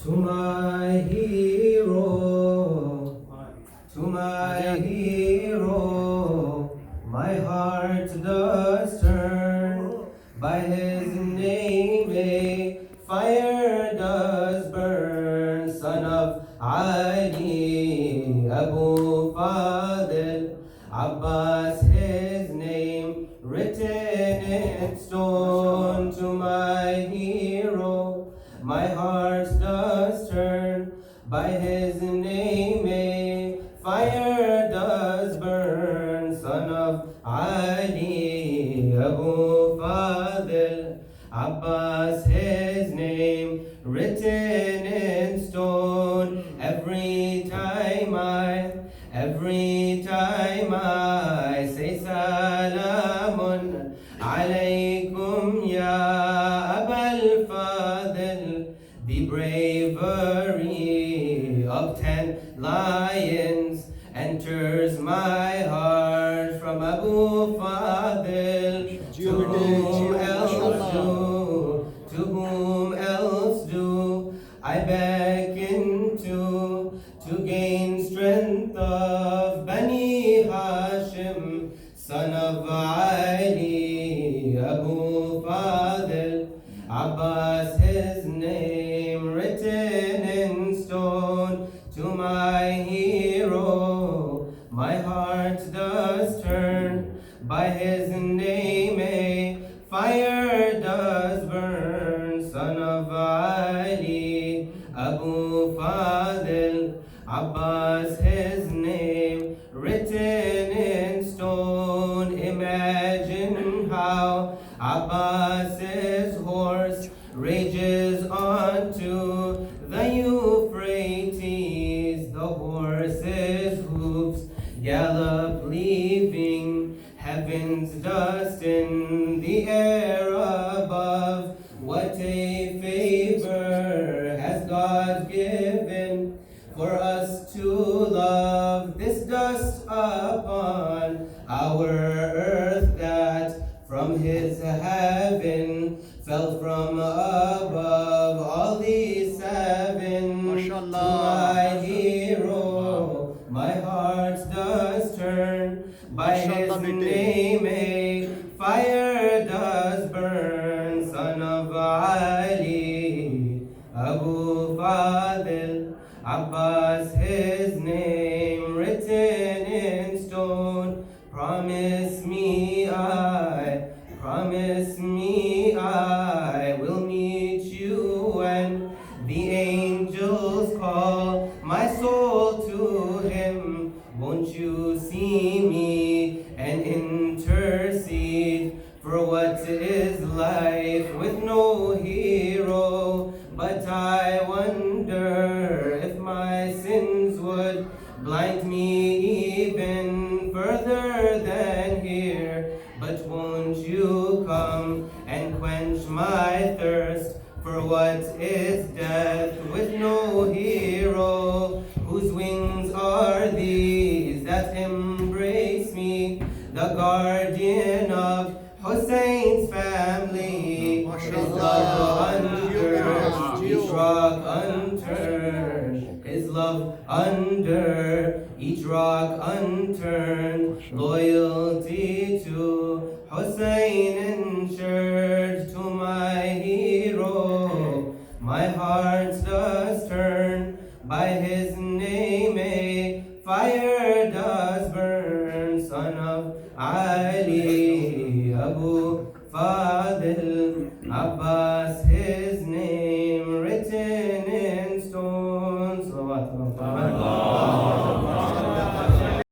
To my hero, to my hero, my heart does turn. By his name a fire does burn. Son of Ali, Abu Fadil, Abbas his name, written in stone. To my hero, my heart does turn. By his name a fire does burn. Son of Ali, Abu Fadil, Abbas his name, written in stone. Every time I say salamun alaykum ya Abul Fadil, the bravery of 10 lions enters my heart. From Abu Fadil, to whom else do I beckon to gain strength of Bani Hashim, son of Ali, Abu Fadil, Abbas his name, written in stone. To my hero, my heart does turn. By his name a fire does burn. Son of Ali, Abu Fadil, Abbas his name, written in stone. Imagine how Abbas's horse rages onto the Euphrates. The horse's hoofs gallop, leaving heaven's dust in the air above. What a favor has God given for us to love. This dust upon our earth that from his heaven fell from above. All these seven, to my hero, my heart does turn. By his name a fire does burn. Son of Ali, Abu Fadil, Abbas his name, written in stone. Promise me I will meet you when the angels call my soul to him. Won't you see me and intercede for what is life with no hero? But I wonder if my sins would blind me even further than here. But won't you come and quench my thirst for what is death with no hero? Whose wings are these that embrace me? The guardian of Hussein's family. His love under each rock unturned. His love under each rock unturned. Loyalty to Hussein ensured. To my hero, my heart does turn. By his name a fire does burn. Son of Ali, Abu Fadil, Abbas his name, written in stone. Salawat.